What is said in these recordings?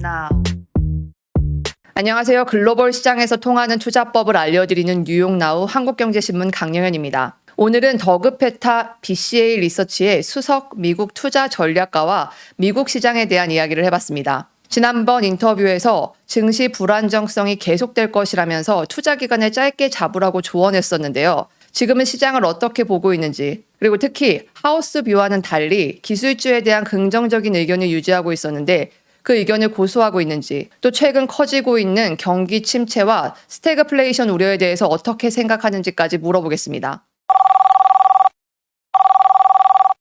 뉴욕나우. 안녕하세요. 글로벌 시장에서 통하는 투자법을 알려드리는 뉴욕나우 한국경제신문 강영연입니다. 오늘은 더그페타 Bca리서치의 수석 미국 투자 전략가와 미국 시장에 대한 이야기를 해봤습니다. 지난번 인터뷰에서 증시 불안정성이 계속될 것이라면서 투자 기간을 짧게 잡으라고 조언했었는데요. 지금은 시장을 어떻게 보고 있는지, 그리고 특히 하우스뷰와는 달리 기술주에 대한 긍정적인 의견을 유지하고 있었는데 그 의견을 고수하고 있는지, 또 최근 커지고 있는 경기침체와 스테그플레이션 우려에 대해서 어떻게 생각하는지까지 물어보겠습니다.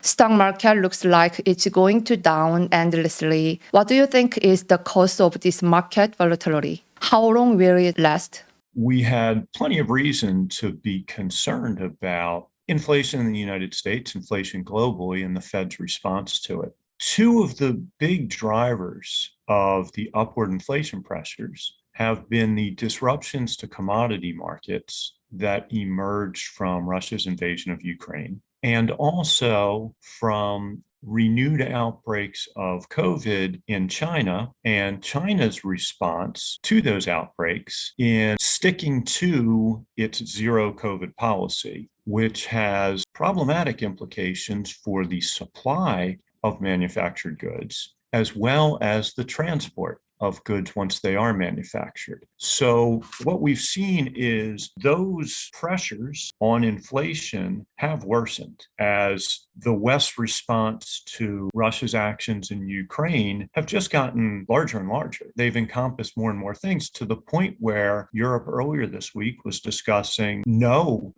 Stock market looks like it's going to down endlessly. What do you think is the cause of this market volatility? How long will it last? We had plenty of reason to be concerned about inflation in the United States, inflation globally, and the Fed's response to it. Two of the big drivers of the upward inflation pressures have been the disruptions to commodity markets that emerged from Russia's invasion of Ukraine, and also from renewed outbreaks of COVID in China and China's response to those outbreaks in sticking to its zero COVID policy, which has problematic implications for the supply of manufactured goods, as well as the transport of goods once they are manufactured. So what we've seen is those pressures on inflation have worsened as the West's response to Russia's actions in Ukraine have just gotten larger and larger. They've encompassed more and more things to the point where Europe earlier this week was discussing no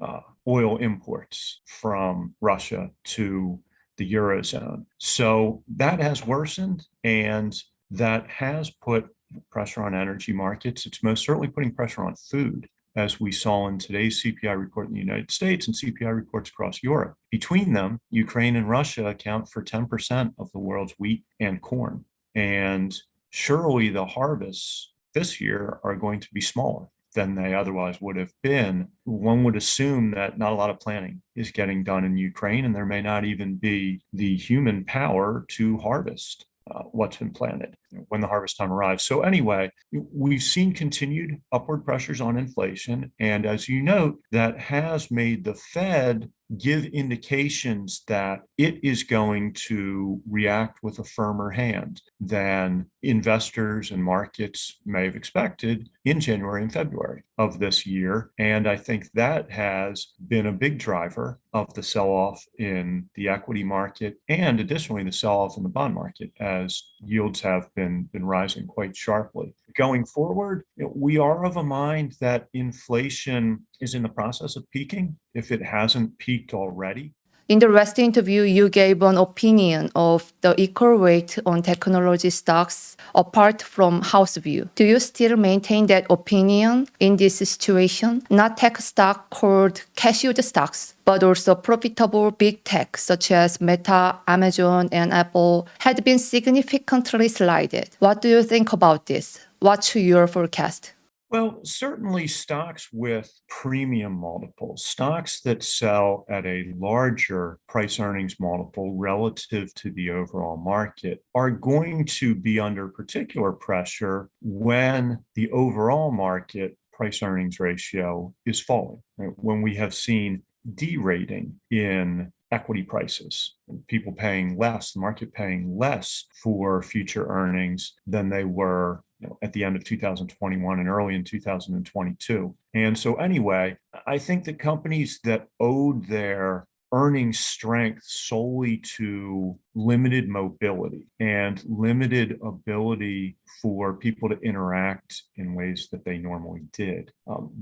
oil imports from Russia to the Eurozone. So that has worsened, and that has put pressure on energy markets. It's most certainly putting pressure on food, as we saw in today's CPI report in the United States and CPI reports across Europe. Between them, Ukraine and Russia account for 10% of the world's wheat and corn. And surely the harvests this year are going to be smaller than they otherwise would have been. One would assume that not a lot of planning is getting done in Ukraine, and there may not even be the human power to harvest what's been planted when the harvest time arrives. So anyway, we've seen continued upward pressures on inflation. And as you note, that has made the Fed give indications that it is going to react with a firmer hand than investors and markets may have expected in January and February of this year. And I think that has been a big driver of the sell-off in the equity market and additionally the sell-off in the bond market as yields have been rising quite sharply. Going forward, we are of a mind that inflation is in the process of peaking, if it hasn't peaked already. In the last interview, you gave an opinion of the equal weight on technology stocks apart from Houseview. Do you still maintain that opinion in this situation? Not tech stock called cashewed stocks, but also profitable big tech such as Meta, Amazon, and Apple had been significantly slided. What do you think about this? What's your forecast? Well, certainly stocks with premium multiples, stocks that sell at a larger price earnings multiple relative to the overall market are going to be under particular pressure when the overall market price earnings ratio is falling, right? When we have seen derating in equity prices, people paying less, the market paying less for future earnings than they were at the end of 2021 and early in 2022. And so anyway, I think that companies that owed their earning strength solely to limited mobility and limited ability for people to interact in ways that they normally did,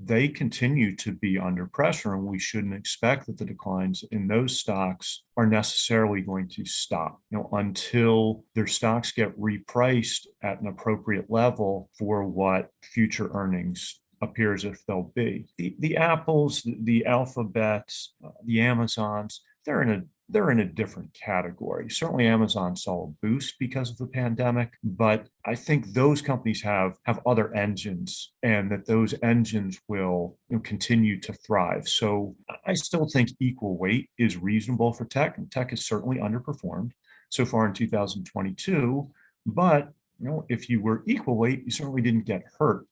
they continue to be under pressure, and we shouldn't expect that the declines in those stocks are necessarily going to stop, until their stocks get repriced at an appropriate level for what future earnings appears if they'll be. The Apples, the Alphabets, the Amazons, they're in a different category. Certainly Amazon saw a boost because of the pandemic, but I think those companies have other engines, and that those engines will continue to thrive. So I still think equal weight is reasonable for tech, and tech has certainly underperformed so far in 2022, but if you were equal weight, you certainly didn't get hurt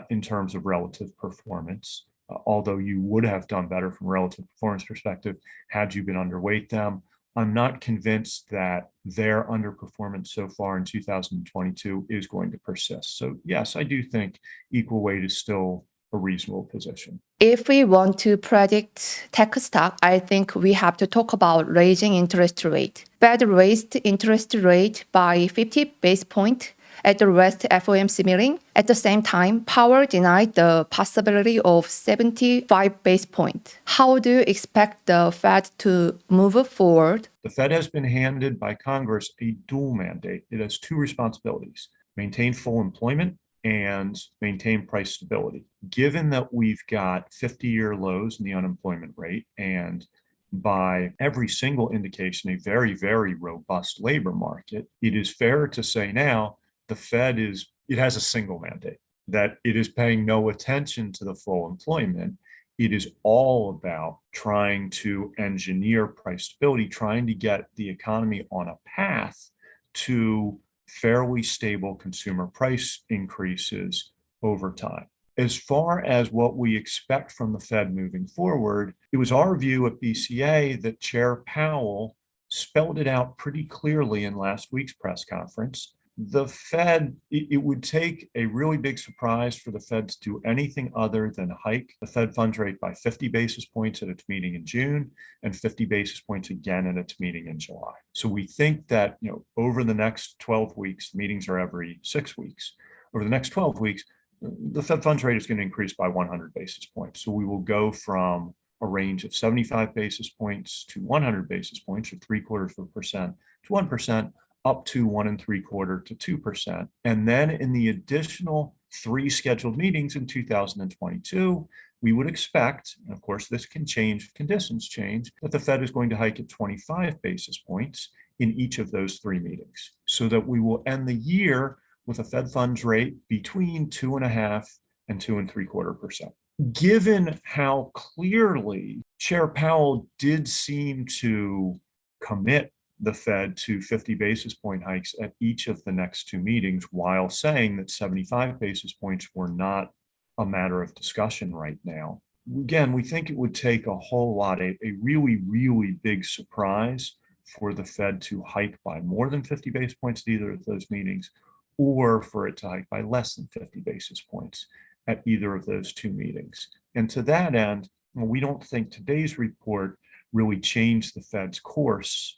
in terms of relative performance, although you would have done better from a relative performance perspective had you been underweight them. I'm not convinced that their underperformance so far in 2022 is going to persist. So yes, I do think equal weight is still a reasonable position. If we want to predict tech stock, I think we have to talk about raising interest rate. Fed raised interest rate by 50 base point at the West FOMC meeting. At the same time, Powell denied the possibility of 75 base point. How do you expect the Fed to move forward? The Fed has been handed by Congress a dual mandate. It has two responsibilities: maintain full employment and maintain price stability. Given that we've got 50-year lows in the unemployment rate and by every single indication, a very, very robust labor market, it is fair to say now the Fed has a single mandate, that it is paying no attention to the full employment. It is all about trying to engineer price stability, trying to get the economy on a path to fairly stable consumer price increases over time. As far as what we expect from the Fed moving forward, it was our view at BCA that Chair Powell spelled it out pretty clearly in last week's press conference. The Fed, it would take a really big surprise for the Fed to do anything other than hike the Fed funds rate by 50 basis points at its meeting in June and 50 basis points again at its meeting in July. So we think that, over the next 12 weeks, meetings are every 6 weeks. Over the next 12 weeks, the Fed funds rate is going to increase by 100 basis points. So we will go from a range of 75 basis points to 100 basis points, or 0.75% to 1%, up to 1.75% to 2%. And then in the additional 3 scheduled meetings in 2022, we would expect, and of course this can change if conditions change, that the Fed is going to hike at 25 basis points in each of those 3 meetings, so that we will end the year with a Fed funds rate between 2.5% and 2.75%. Given how clearly Chair Powell did seem to commit the Fed to 50 basis point hikes at each of the next 2 meetings, while saying that 75 basis points were not a matter of discussion right now. Again, we think it would take a whole lot, a really, really big surprise for the Fed to hike by more than 50 basis points at either of those meetings, or for it to hike by less than 50 basis points at either of those 2 meetings. And to that end, we don't think today's report really changed the Fed's course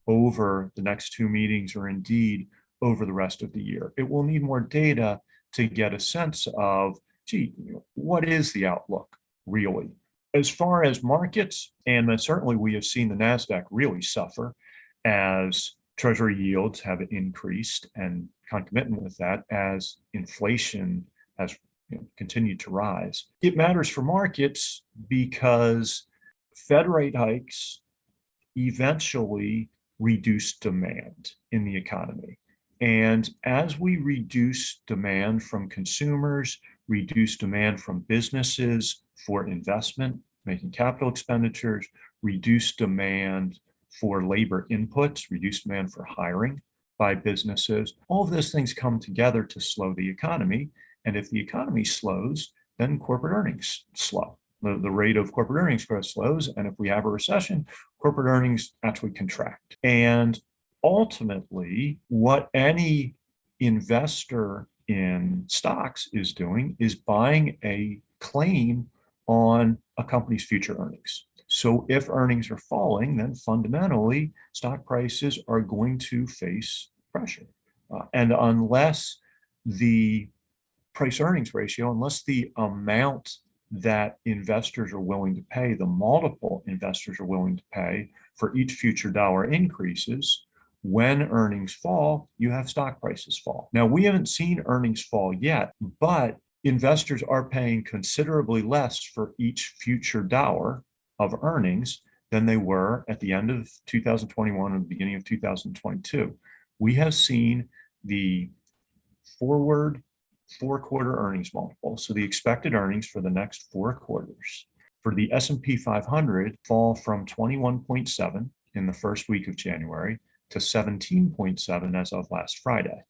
over the next 2 meetings, or indeed over the rest of the year. It will need more data to get a sense of, what is the outlook really? As far as markets, and certainly we have seen the NASDAQ really suffer as Treasury yields have increased, and concomitant with that, as inflation has continued to rise. It matters for markets because Fed rate hikes eventually reduce demand in the economy. And as we reduce demand from consumers, reduce demand from businesses for investment, making capital expenditures, reduce demand for labor inputs, reduce demand for hiring by businesses, all of those things come together to slow the economy. And if the economy slows, then corporate earnings slow. The rate of corporate earnings growth slows, and if we have a recession, corporate earnings actually contract. And ultimately, what any investor in stocks is doing is buying a claim on a company's future earnings. So if earnings are falling, then fundamentally, stock prices are going to face pressure. And unless the price earnings ratio, unless the amount that investors are willing to pay, the multiple investors are willing to pay for each future dollar increases, when earnings fall, you have stock prices fall. Now, we haven't seen earnings fall yet, but investors are paying considerably less for each future dollar of earnings than they were at the end of 2021 and the beginning of 2022. We have seen the forward 4-quarter earnings multiple, so the expected earnings for the next 4 quarters for the S&P 500 fall from 21.7 in the first week of January to 17.7 as of last Friday.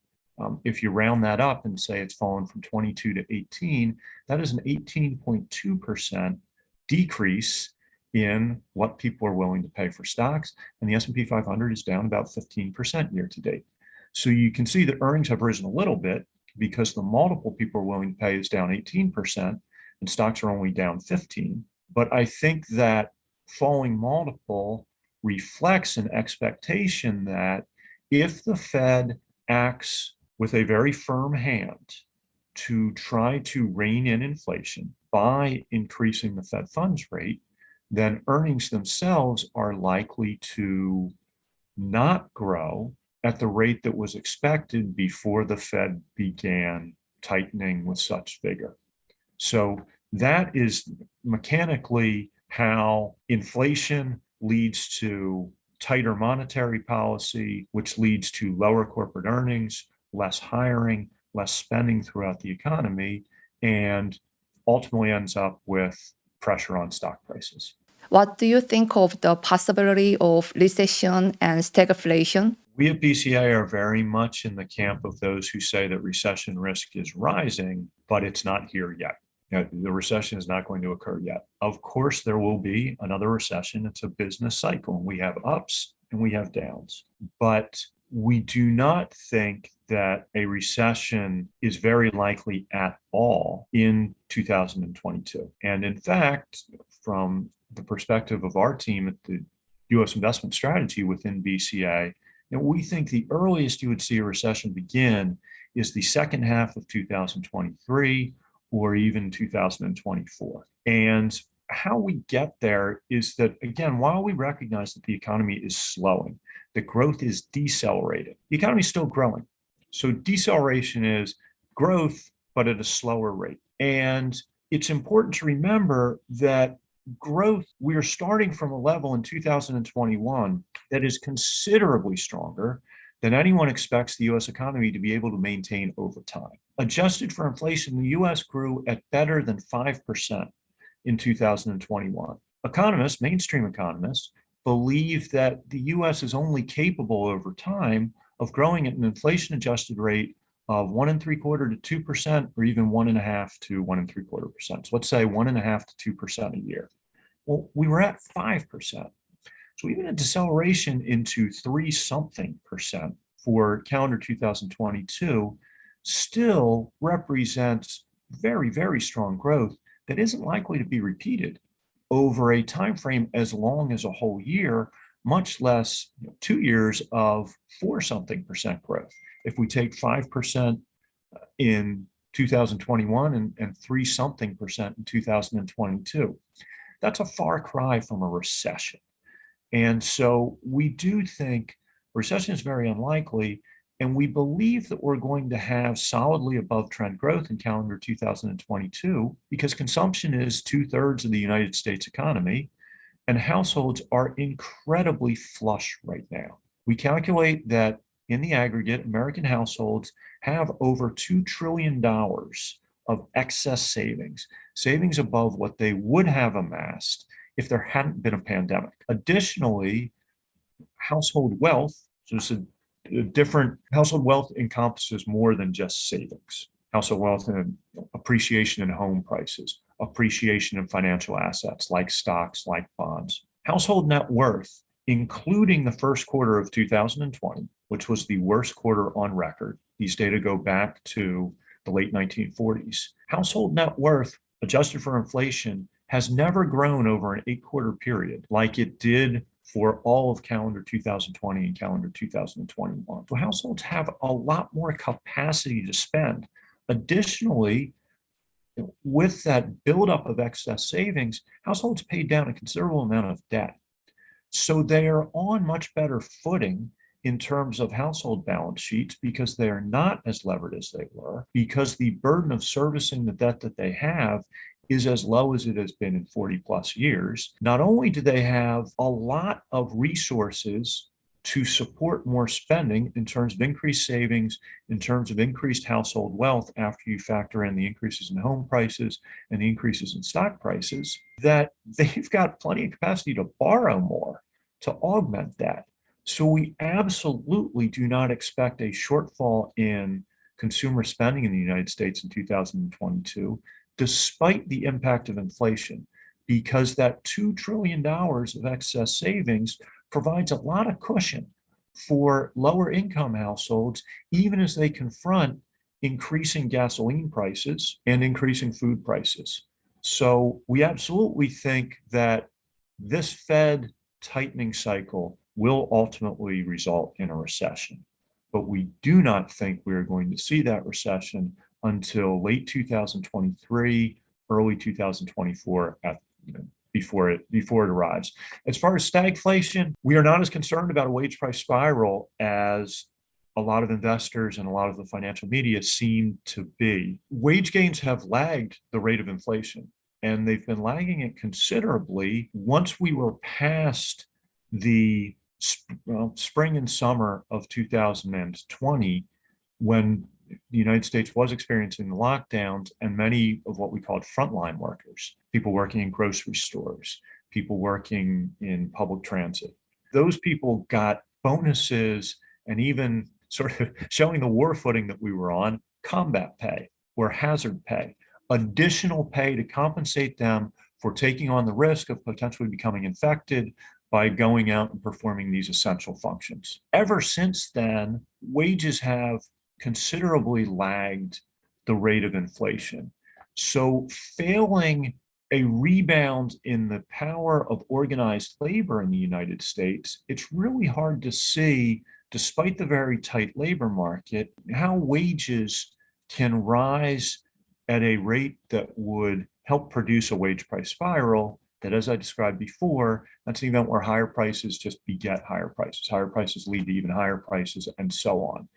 If you round that up and say it's fallen from 22 to 18, that is an 18.2% decrease in what people are willing to pay for stocks. And the S&P 500 is down about 15% year to date. So you can see that earnings have risen a little bit because the multiple people are willing to pay is down 18% and stocks are only down 15. But I think that falling multiple reflects an expectation that if the Fed acts with a very firm hand to try to rein in inflation by increasing the Fed funds rate, then earnings themselves are likely to not grow at the rate that was expected before the Fed began tightening with such vigor. So that is mechanically how inflation leads to tighter monetary policy, which leads to lower corporate earnings, less hiring, less spending throughout the economy, and ultimately ends up with pressure on stock prices. What do you think of the possibility of recession and stagflation? We at BCA are very much in the camp of those who say that recession risk is rising, but it's not here yet. The recession is not going to occur yet. Of course, there will be another recession. It's a business cycle, and we have ups and we have downs. But we do not think that a recession is very likely at all in 2022. And in fact, from the perspective of our team at the U.S. investment strategy within BCA, we think the earliest you would see a recession begin is the second half of 2023 or even 2024. And how we get there is that, again, while we recognize that the economy is slowing, the growth is decelerating, the economy is still growing. So deceleration is growth, but at a slower rate. And it's important to remember that growth, we are starting from a level in 2021 that is considerably stronger than anyone expects the U.S. economy to be able to maintain over time. Adjusted for inflation, the U.S. grew at better than 5% in 2021. Economists, mainstream economists, believe that the U.S. is only capable over time of growing at an inflation-adjusted rate of 1.75% to 2%, or even 1.5% to 1.75%. So let's say 1.5% to 2% a year. Well, we were at 5%. So even a deceleration into 3-something% for calendar 2022 still represents very, very strong growth that isn't likely to be repeated over a time frame as long as a whole year, much less 2 years of 4-something% growth. If we take 5% in 2021 and 3-something% in 2022, that's a far cry from a recession. And so we do think recession is very unlikely, and we believe that we're going to have solidly above trend growth in calendar 2022 because consumption is 2/3 of the United States economy, and households are incredibly flush right now. We calculate that in the aggregate, American households have over $2 trillion of excess savings above what they would have amassed if there hadn't been a pandemic. Additionally, household wealth, so it's a different household wealth encompasses more than just savings. Household wealth and appreciation in home prices, appreciation in financial assets like stocks, like bonds. Household net worth, including the first quarter of 2020, which was the worst quarter on record. These data go back to the late 1940s. Household net worth, adjusted for inflation, has never grown over an 8-quarter period like it did for all of calendar 2020 and calendar 2021. So households have a lot more capacity to spend. Additionally, with that buildup of excess savings, households paid down a considerable amount of debt. So they are on much better footing in terms of household balance sheets because they are not as levered as they were, because the burden of servicing the debt that they have is as low as it has been in 40 plus years. Not only do they have a lot of resources to support more spending in terms of increased savings, in terms of increased household wealth after you factor in the increases in home prices and the increases in stock prices, that they've got plenty of capacity to borrow more, to augment that. So we absolutely do not expect a shortfall in consumer spending in the United States in 2022, despite the impact of inflation, because that $2 trillion of excess savings provides a lot of cushion for lower income households, even as they confront increasing gasoline prices and increasing food prices. So we absolutely think that this Fed tightening cycle will ultimately result in a recession. But we do not think we're going to see that recession until late 2023, early 2024 before it arrives. As far as stagflation, we are not as concerned about a wage price spiral as a lot of investors and a lot of the financial media seem to be. Wage gains have lagged the rate of inflation, and they've been lagging it considerably once we were past the spring and summer of 2020, when the United States was experiencing the lockdowns, and many of what we called frontline workers, people working in grocery stores, people working in public transit, those people got bonuses and even sort of showing the war footing that we were on, combat pay or hazard pay, additional pay to compensate them for taking on the risk of potentially becoming infected by going out and performing these essential functions. Ever since then, wages have considerably lagged the rate of inflation. So failing a rebound in the power of organized labor in the United States, it's really hard to see, despite the very tight labor market, how wages can rise at a rate that would help produce a wage price spiral that, as I described before, that's an event where higher prices just beget higher prices lead to even higher prices, and so on.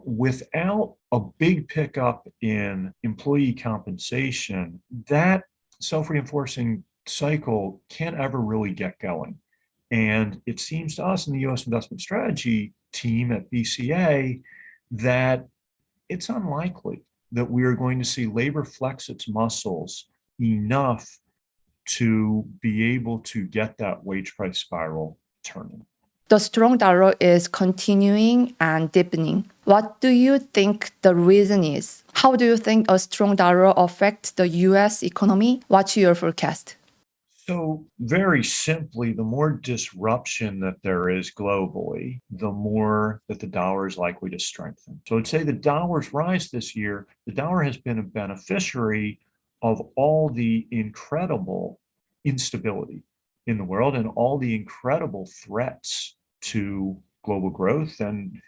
Without a big pickup in employee compensation, that self-reinforcing cycle can't ever really get going. And it seems to us in the U.S. investment strategy team at BCA that it's unlikely that we are going to see labor flex its muscles enough to be able to get that wage price spiral turning. The strong dollar is continuing and deepening. What do you think the reason is? How do you think a strong dollar affects the US economy? What's your forecast? So very simply, the more disruption that there is globally, the more that the dollar is likely to strengthen. So I'd say the dollar's rise this year, the dollar has been a beneficiary of all the incredible instability in the world and all the incredible threats to global growth and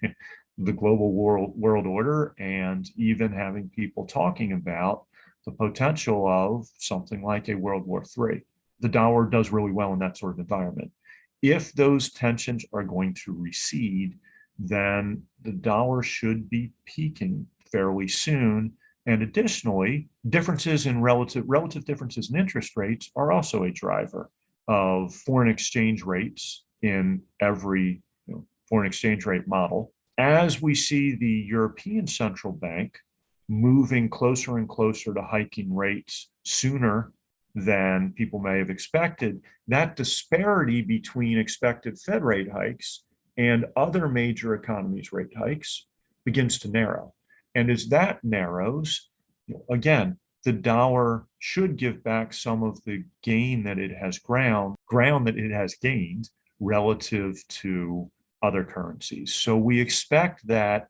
the global world order, and even having people talking about the potential of something like a World War III. The dollar does really well in that sort of environment. If those tensions are going to recede, then the dollar should be peaking fairly soon. And additionally, relative differences in interest rates are also a driver of foreign exchange rates in every foreign exchange rate model. As we see the European Central Bank moving closer and closer to hiking rates sooner than people may have expected, that disparity between expected Fed rate hikes and other major economies' rate hikes begins to narrow. And as that narrows, again, the dollar should give back some of the gain that it has ground that it has gained relative to other currencies. So we expect that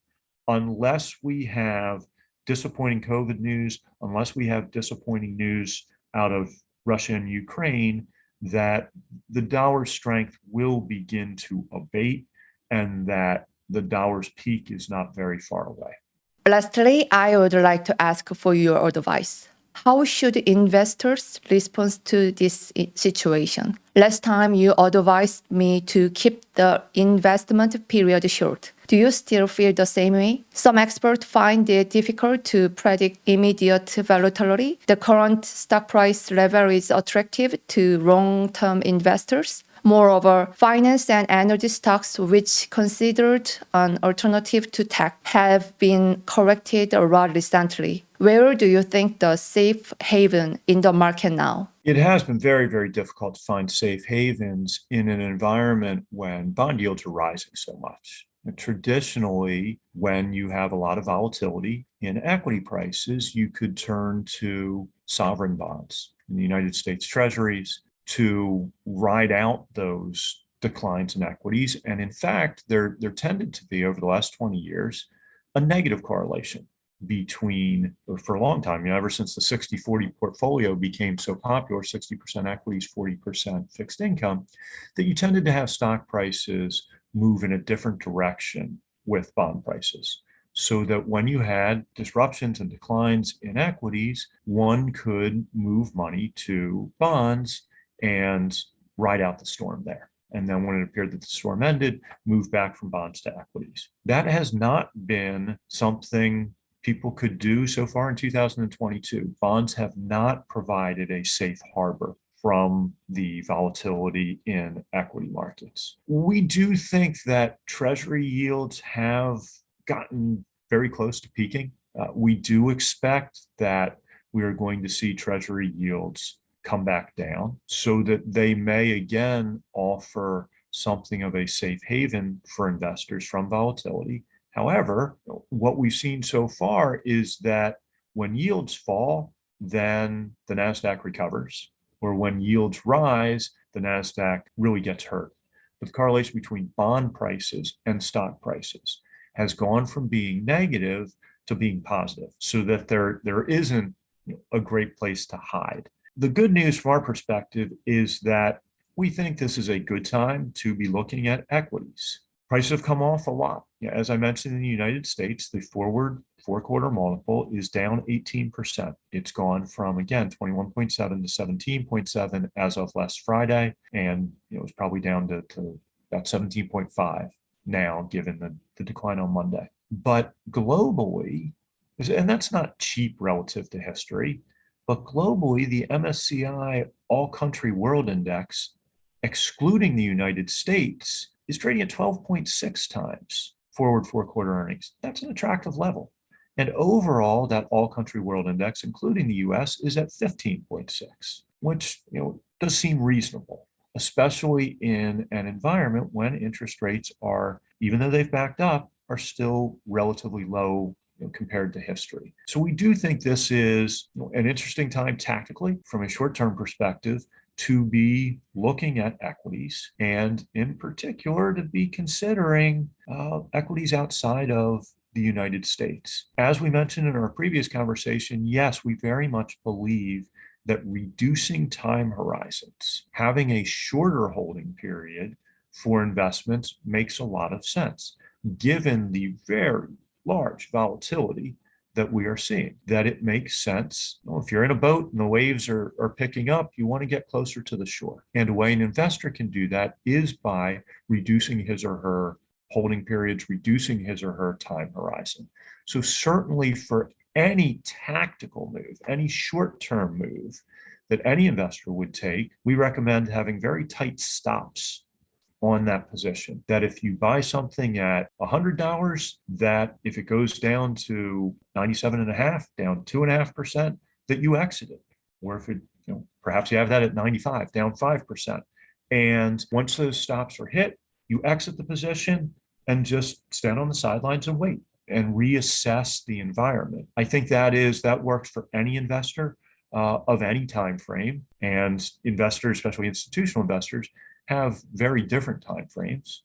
unless we have disappointing COVID news, unless we have disappointing news out of Russia and Ukraine, that the dollar's strength will begin to abate and that the dollar's peak is not very far away. Lastly, I would like to ask for your advice. How should investors respond to this situation? Last time you advised me to keep the investment period short. Do you still feel the same way? Some experts find it difficult to predict immediate volatility. The current stock price level is attractive to long-term investors. Moreover, finance and energy stocks, which considered an alternative to tech, have been corrected a lot recently. Where do you think the safe haven in the market now? It has been very, very difficult to find safe havens in an environment when bond yields are rising so much. And traditionally, when you have a lot of volatility in equity prices, you could turn to sovereign bonds in the United States Treasuries to ride out those declines in equities. And in fact, there tended to be, over the last 20 years, a negative correlation between, or for a long time, ever since the 60-40 portfolio became so popular, 60% equities, 40% fixed income, that you tended to have stock prices move in a different direction with bond prices. So that when you had disruptions and declines in equities, one could move money to bonds and ride out the storm there. And then when it appeared that the storm ended, move back from bonds to equities. That has not been something people could do so far in 2022. Bonds have not provided a safe harbor from the volatility in equity markets. We do think that Treasury yields have gotten very close to peaking. We do expect that we are going to see Treasury yields come back down so that they may again offer something of a safe haven for investors from volatility. However, what we've seen so far is that when yields fall, then the NASDAQ recovers, or when yields rise, the NASDAQ really gets hurt. But the correlation between bond prices and stock prices has gone from being negative to being positive, so that there isn't a great place to hide. The good news from our perspective is that we think this is a good time to be looking at equities. Prices have come off a lot. As I mentioned, in the United States, the forward four-quarter multiple is down 18%. It's gone from, again, 21.7 to 17.7 as of last Friday, and it's probably down to about 17.5 now, given the decline on Monday. But globally, and that's not cheap relative to history, but globally, the MSCI All-Country World Index, excluding the United States, is trading at 12.6 times forward four-quarter earnings. That's an attractive level. And overall, that all-country world index, including the US, is at 15.6, which does seem reasonable, especially in an environment when interest rates are, even though they've backed up, are still relatively low compared to history. So we do think this is an interesting time tactically from a short-term perspective to be looking at equities, and in particular to be considering equities outside of the United States. As we mentioned in our previous conversation, yes, we very much believe that reducing time horizons, having a shorter holding period for investments makes a lot of sense, given the very large volatility that we are seeing, that it makes sense. If you're in a boat and the waves are picking up, you want to get closer to the shore. And a way an investor can do that is by reducing his or her holding periods, reducing his or her time horizon. So certainly for any tactical move, any short-term move that any investor would take, we recommend having very tight stops on that position. That if you buy something at $100, that if it goes down to 97.5, down 2.5%, that you exit it. Or if it, perhaps you have that at 95, down 5%. And once those stops are hit, you exit the position and just stand on the sidelines and wait and reassess the environment. I think that works for any investor of any time frame, and investors, especially institutional investors, have very different time frames.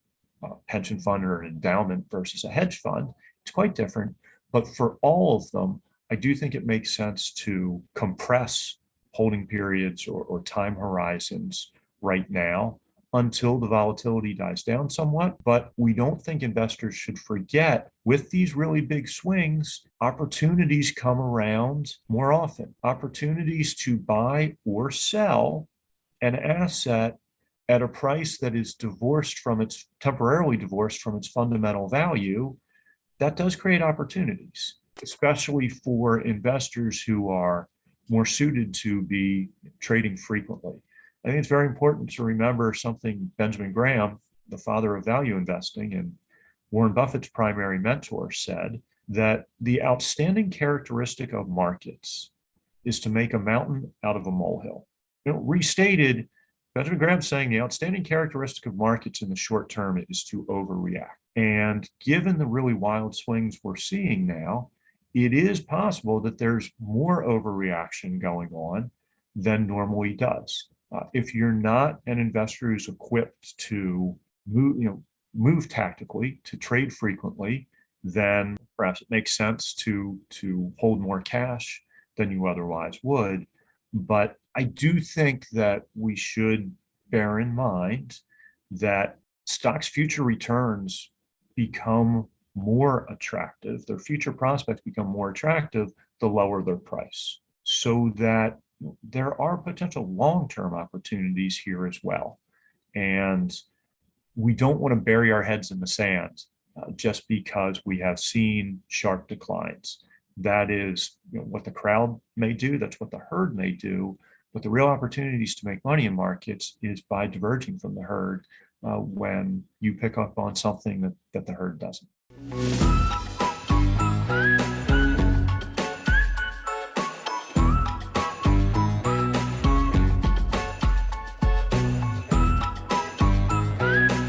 Pension fund or an endowment versus a hedge fund, it's quite different. But for all of them, I do think it makes sense to compress holding periods or time horizons right now until the volatility dies down somewhat. But we don't think investors should forget, with these really big swings, opportunities come around more often. Opportunities to buy or sell an asset at a price that is temporarily divorced from its fundamental value. That does create opportunities, especially for investors who are more suited to be trading frequently. I think it's very important to remember something Benjamin Graham, the father of value investing and Warren Buffett's primary mentor, said, that the outstanding characteristic of markets is to make a mountain out of a molehill. Restated, Benjamin Graham's saying the outstanding characteristic of markets in the short term is to overreact. And given the really wild swings we're seeing now, it is possible that there's more overreaction going on than normally does. If you're not an investor who's equipped to move tactically, to trade frequently, then perhaps it makes sense to hold more cash than you otherwise would. But I do think that we should bear in mind that stocks' future returns become more attractive, their future prospects become more attractive the lower their price, so that there are potential long-term opportunities here as well. And we don't want to bury our heads in the sand just because we have seen sharp declines. That is what the crowd may do, that's what the herd may do, but the real opportunities to make money in markets is by diverging from the herd when you pick up on something that the herd doesn't.